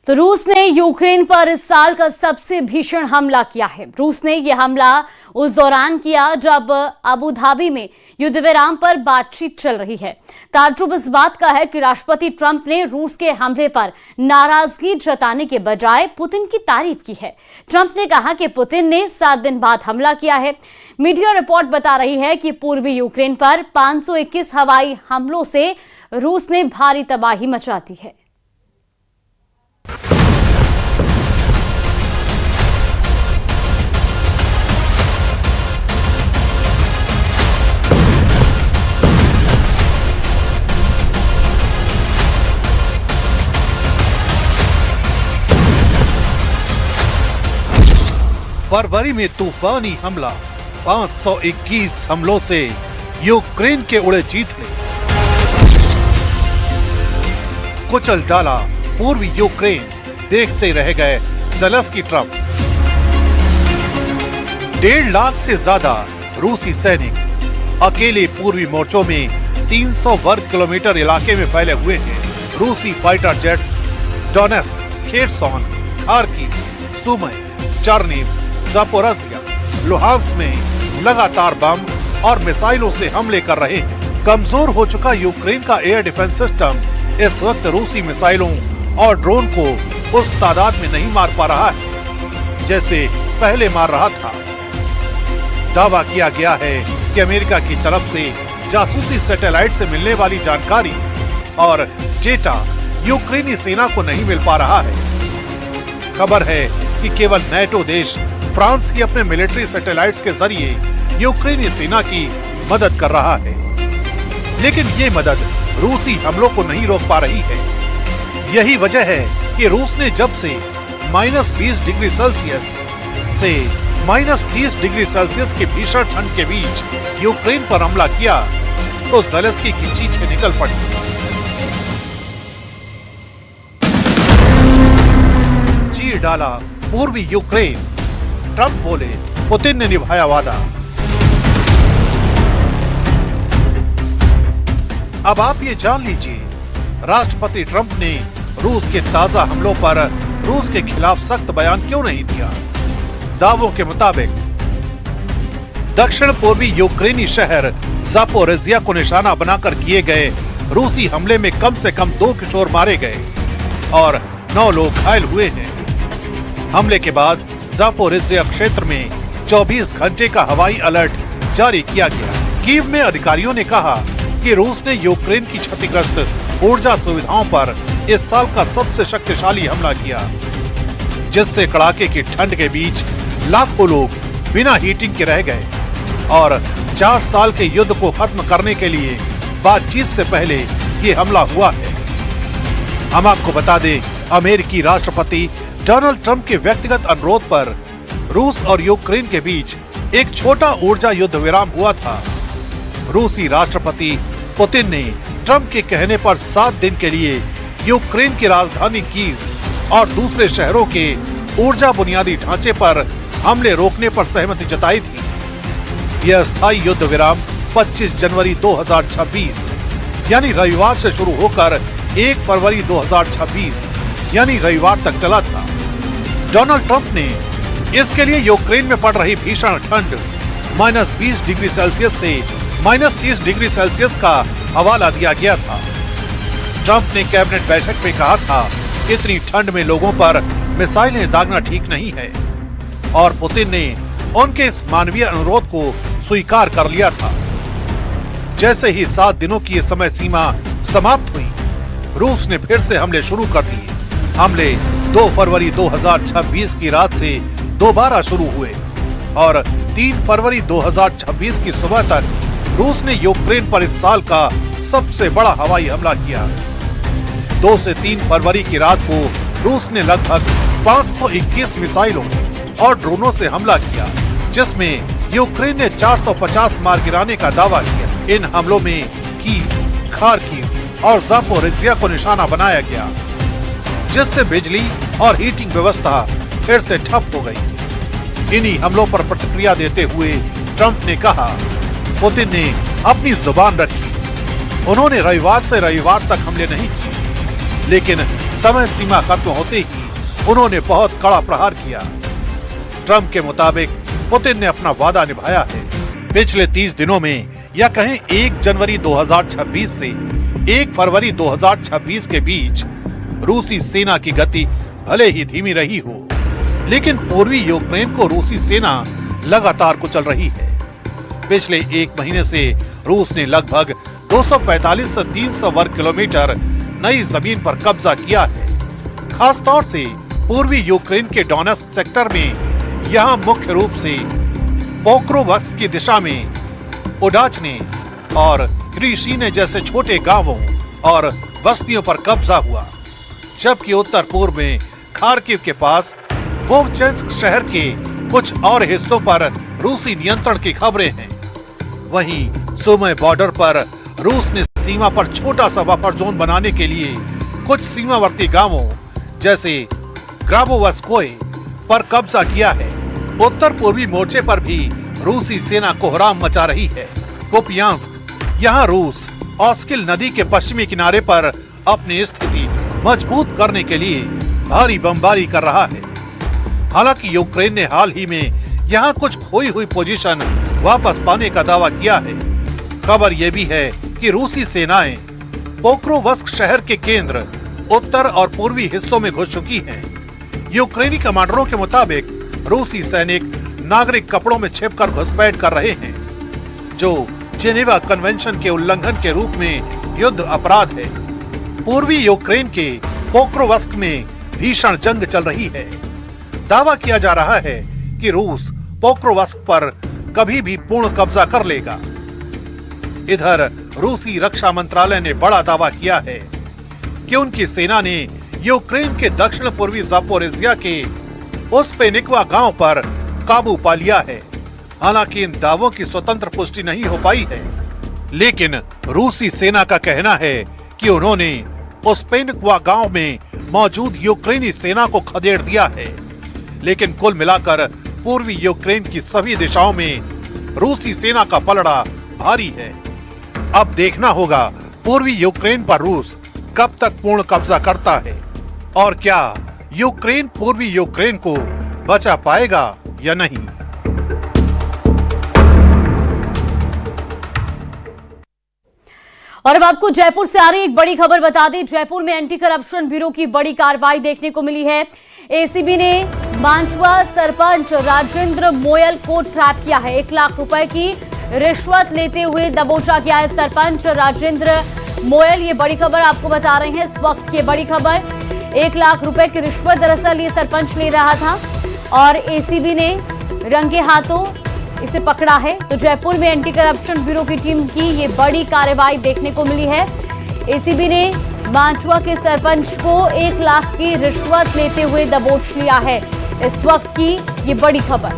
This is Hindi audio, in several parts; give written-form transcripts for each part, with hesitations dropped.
तो रूस ने यूक्रेन पर इस साल का सबसे भीषण हमला किया है। रूस ने यह हमला उस दौरान किया जब अबू धाबी में युद्ध विराम पर बातचीत चल रही है। ताज्जुब इस बात का है कि राष्ट्रपति ट्रंप ने रूस के हमले पर नाराजगी जताने के बजाय पुतिन की तारीफ की है। ट्रंप ने कहा कि पुतिन ने 7 दिन बाद हमला किया है। मीडिया रिपोर्ट बता रही है कि पूर्वी यूक्रेन पर 521 हवाई हमलों से रूस ने भारी तबाही मचा दी है। फरवरी में तूफानी हमला, 521 हमलों से यूक्रेन के उड़े चीथड़े, कुचल डाला पूर्वी यूक्रेन, देखते रह गए ज़ेलेंस्की ट्रंप। 1.5 लाख से ज्यादा रूसी सैनिक अकेले पूर्वी मोर्चों में 300 वर्ग किलोमीटर इलाके में फैले हुए हैं। रूसी fighter jets Donetsk, Kherson, Kharkiv, Sumy, Chernihiv, Zaporizhzhia, Luhansk में लगातार बम और मिसाइलों से हमले कर रहे हैं। कमजोर हो चुका यूक्रेन का एयर डिफेंस सिस्टम इस वक्त रूसी मिसाइलों और ड्रोन को उस तादाद में नहीं मार पा रहा है जैसे पहले मार रहा था। दावा किया गया है कि अमेरिका की तरफ से जासूसी सैटेलाइट से मिलने वाली जानकारी और डेटा यूक्रेनी सेना को नहीं मिल पा रहा है। खबर है कि केवल नेटो देश फ्रांस ही अपने मिलिट्री सैटेलाइट्स के जरिए यूक्रेनी सेना की मदद कर रहा है, लेकिन ये मदद रूसी हमलों को नहीं रोक पा रही है। यही वजह है कि रूस ने जब से -20 डिग्री सेल्सियस से -30 डिग्री सेल्सियस की भीषण ठंड के बीच यूक्रेन पर हमला किया तो ज़ेलेंस्की की चीखें निकल पड़ी। चीर डाला पूर्वी यूक्रेन, ट्रंप बोले पुतिन ने निभाया वादा। अब आप ये जान लीजिए राष्ट्रपति ट्रंप ने रूस के ताजा हमलों पर रूस के खिलाफ सख्त बयान क्यों नहीं दिया। दावों के मुताबिक दक्षिण पूर्वी यूक्रेनी शहर ज़ापोरिज़िया को निशाना बनाकर किए गए रूसी हमले में कम से कम 2 किशोर मारे गए और 9 लोग घायल हुए हैं। हमले के बाद ज़ापोरिज़िया क्षेत्र में 24 घंटे का हवाई अलर्ट जारी किया गया। कीव में अधिकारियों ने कहा कि रूस ने यूक्रेन की क्षतिग्रस्त ऊर्जा सुविधाओं पर इस साल का सबसे शक्तिशाली हमला किया, जिससे कड़ाके की ठंड के बीच लाखों लोग बिना हीटिंग के रह गए और 4 साल के युद्ध को खत्म करने के लिए बातचीत से पहले ये हमला हुआ है। हम आपको बता दें, अमेरिकी राष्ट्रपति डोनाल्ड ट्रंप के व्यक्तिगत अनुरोध पर रूस और यूक्रेन के बीच एक छोटा ऊर्जा युद्ध विराम हुआ था। रूसी राष्ट्रपति पुतिन ने ट्रंप के कहने पर 7 दिन के लिए यूक्रेन की राजधानी कीव और दूसरे शहरों के ऊर्जा बुनियादी ढांचे पर हमले रोकने पर सहमति जताई थी। यह स्थायी युद्ध विराम 25 जनवरी 2026 यानी रविवार से शुरू होकर 1 फरवरी 2026 यानी रविवार तक चला था। डोनाल्ड ट्रंप ने इसके लिए यूक्रेन में पड़ रही भीषण ठंड -20 डिग्री सेल्सियस से -30 डिग्री सेल्सियस का हवाला दिया गया था। ट्रंप ने कैबिनेट बैठक में कहा था, इतनी ठंड में लोगों पर मिसाइलें दागना ठीक नहीं है, और पुतिन ने उनके इस मानवीय अनुरोध को स्वीकार कर लिया था। जैसे ही 7 दिनों की ये समय सीमा समाप्त हुई, रूस ने फिर से हमले शुरू कर दिए। हमले 2 फरवरी 2026 की रात से दोबारा शुरू हुए और 3 फरवरी 2026 की सुबह तक रूस ने यूक्रेन पर इस साल का सबसे बड़ा हवाई हमला किया। 2 से 3 फरवरी की रात को रूस ने लगभग 521 मिसाइलों और ड्रोनों से हमला किया, जिसमें यूक्रेन ने 450 मार गिराने का दावा किया। इन हमलों में कीव, खार्किव और ज़ापोरिज़िया को निशाना बनाया गया, जिससे बिजली और हीटिंग व्यवस्था फिर से ठप हो गई। इन्हीं हमलों पर प्रतिक्रिया देते हुए ट्रंप ने कहा, पुतिन ने अपनी जुबान रखी। उन्होंने रविवार से रविवार तक हमले नहीं किए, लेकिन समय सीमा खत्म होते ही उन्होंने बहुत कड़ा प्रहार किया। ट्रंप के मुताबिक पुतिन ने अपना वादा निभाया है। पिछले 30 दिनों में या कहें 1 जनवरी 2026 से 1 फरवरी 2026 के बीच रूसी सेना की गति भले ही धीमी रही हो, लेकिन पूर्वी यूक्रेन को रूसी सेना लगातार कुचल रही है। पिछले 1 महीने से रूस ने लगभग 245 से 300 वर्ग किलोमीटर नई जमीन पर कब्जा किया है। खासतौर से पूर्वी यूक्रेन के डोनेट्स्क सेक्टर में यहाँ मुख्य रूप से पोक्रोवस्क की दिशा में ओडाचने और क्रीशीने जैसे छोटे गांवों और बस्तियों पर कब्जा हुआ, जबकि उत्तर पूर्व में खार्किव के पास वोवचेंस्क शहर के कुछ और हिस्सों पर रूसी नियंत्रण की खबरें हैं। वहीं सुमी बॉर्डर पर रूस ने सीमा पर छोटा सा बफर जोन बनाने के लिए कुछ सीमावर्ती गांवों जैसे ग्राबोवस्कोय पर कब्जा किया है। उत्तर पूर्वी मोर्चे पर भी रूसी सेना कोहराम मचा रही है। कुपियांस्क, यहाँ रूस ऑस्किल नदी के पश्चिमी किनारे पर अपनी स्थिति मजबूत करने के लिए भारी बमबारी कर रहा है। हालांकि यूक्रेन ने हाल ही में यहाँ कुछ खोई हुई पोजीशन वापस पाने का दावा किया है। खबर यह भी है कि रूसी सेनाएं पोक्रोवस्क शहर के केंद्र, उत्तर और पूर्वी हिस्सों में घुस चुकी हैं। यूक्रेनी कमांडरों के मुताबिक रूसी सैनिक नागरिक कपड़ों में छिपकर घुसपैठ कर रहे हैं, जो जेनेवा कन्वेंशन के उल्लंघन के रूप में युद्ध अपराध है। पूर्वी यूक्रेन के पोक्रोवस्क में भीषण जंग चल रही है। दावा किया जा रहा है कि रूस पोक्रोवस्क पर कभी भी पूर्ण कब्जा कर लेगा। इधर रूसी रक्षा मंत्रालय ने बड़ा दावा किया है कि उनकी सेना ने यूक्रेन के दक्षिण पूर्वी जापोरिजिया के उस्पेनिकवा गांव पर काबू पा लिया है। हालांकि इन दावों की स्वतंत्र पुष्टि नहीं हो पाई है, लेकिन रूसी सेना का कहना है कि उन्होंने उस्पेनिकवा गांव में मौजूद यूक्रेनी सेना को खदेड़ दिया है। लेकिन कुल मिलाकर पूर्वी यूक्रेन की सभी दिशाओं में रूसी सेना का पलड़ा भारी है। अब देखना होगा पूर्वी यूक्रेन पर रूस कब तक पूर्ण कब्जा करता है और क्या यूक्रेन पूर्वी यूक्रेन को बचा पाएगा या नहीं। और अब आपको जयपुर से आ रही एक बड़ी खबर बता दें। जयपुर में एंटी करप्शन ब्यूरो की बड़ी कार्रवाई देखने को मिली है। एसीबी ने मांचवा सरपंच राजेंद्र मोयल को ट्रैप किया है। 1 लाख रुपए की रिश्वत लेते हुए दबोचा गया है सरपंच राजेंद्र मोयल। ये बड़ी खबर आपको बता रहे हैं इस वक्त की बड़ी खबर। 1 लाख रुपए की रिश्वत दरअसल ये सरपंच ले रहा था और एसीबी ने रंगे हाथों इसे पकड़ा है। तो जयपुर में एंटी करप्शन ब्यूरो की टीम की ये बड़ी कार्रवाई देखने को मिली है। एसीबी ने मांचवा के सरपंच को 1 लाख की रिश्वत लेते हुए दबोच लिया है। इस वक्त की ये बड़ी खबर,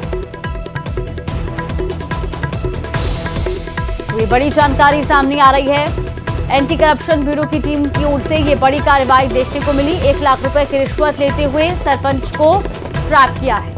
ये बड़ी जानकारी सामने आ रही है। एंटी करप्शन ब्यूरो की टीम की ओर से ये बड़ी कार्रवाई देखने को मिली। 1 लाख रुपए की रिश्वत लेते हुए सरपंच को ट्रैप किया है।